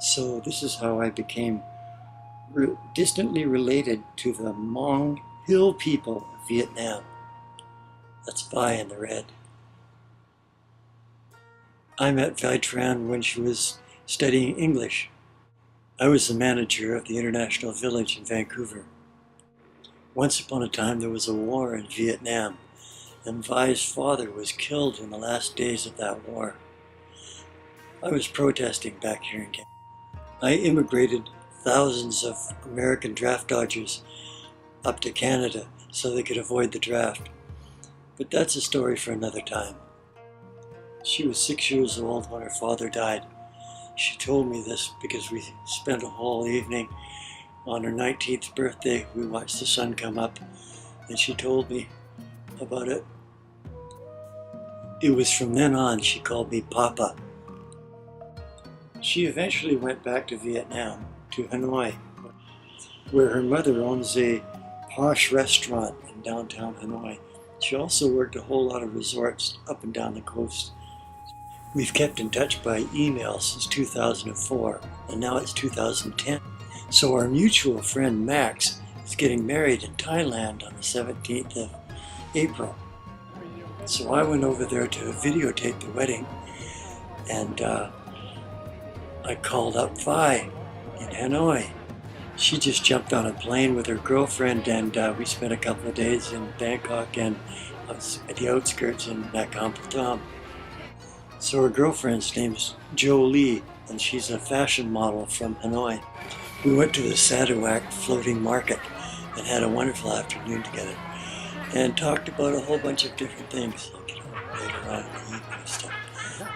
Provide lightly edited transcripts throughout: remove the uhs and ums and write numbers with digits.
So this is how I became distantly related to the Hmong Hill people of Vietnam. That's Vi in the red. I met Vi Tran when she was studying English. I was the manager of the International Village in Vancouver. Once upon a time there was a war in Vietnam, and Vi's father was killed in the last days of that war. I was protesting back here in Canada. I immigrated thousands of American draft dodgers up to Canada so they could avoid the draft. But that's a story for another time. She was 6 years old when her father died. She told me this because we spent a whole evening on her 19th birthday. We watched the sun come up, and she told me about it. It was from then on she called me Papa. She eventually went back to Vietnam, to Hanoi, where her mother owns a posh restaurant in downtown Hanoi. She also worked a whole lot of resorts up and down the coast. We've kept in touch by email since 2004, and now it's 2010. So our mutual friend Max is getting married in Thailand on the 17th of April. So I went over there to videotape the wedding, and I called up Vi in Hanoi. She just jumped on a plane with her girlfriend, and we spent a couple of days in Bangkok and at the outskirts in Nakhon Pathom. So her girlfriend's name is Jo Lee, and she's a fashion model from Hanoi. We went to the Sarawak floating market and had a wonderful afternoon together and talked about a whole bunch of different things, like, later on in the evening and stuff.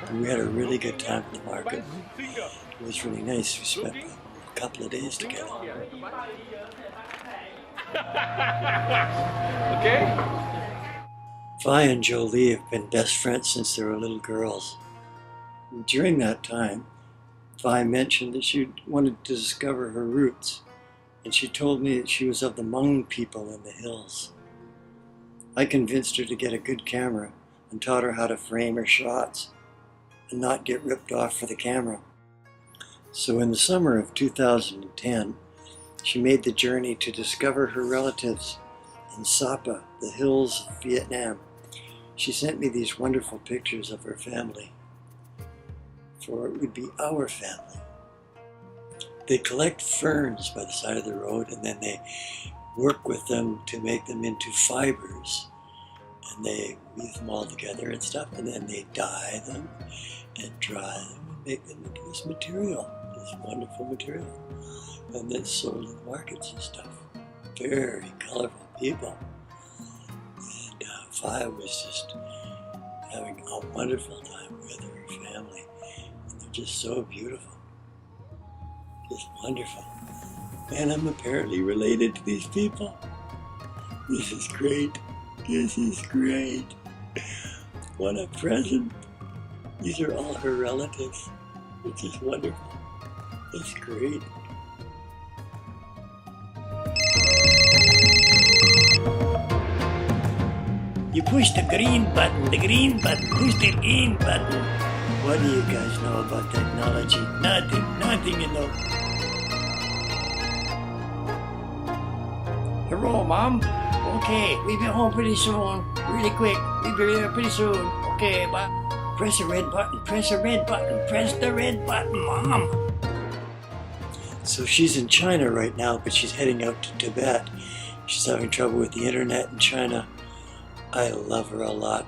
But we had a really good time at the market. It was really nice. We spent a couple of days together. Okay? Vi and Jo Lee have been best friends since they were little girls. During that time, Vi mentioned that she wanted to discover her roots, and she told me that she was of the Hmong people in the hills. I convinced her to get a good camera and taught her how to frame her shots and not get ripped off for the camera. So in the summer of 2010, she made the journey to discover her relatives in Sapa, the hills of Vietnam. She sent me these wonderful pictures of her family, for it would be our family. They collect ferns by the side of the road, and then they work with them to make them into fibers, and they weave them all together and stuff, and then they dye them and dry them and make them into this material, this wonderful material, and then sold in markets and stuff. Very colorful people. Vi was just having a wonderful time with her family, and they're just so beautiful, just wonderful. And I'm apparently related to these people. This is great. This is great. What a present. These are all her relatives. It's just wonderful. It's great. You push the green button, push the green button. What do you guys know about technology? Nothing, you know. Hello, Mom. Okay, we'll be home pretty soon. Really quick. We'll be there pretty soon. Okay, bye. Press the red button, press the red button, press the red button, Mom. So she's in China right now, but she's heading out to Tibet. She's having trouble with the internet in China. I love her a lot.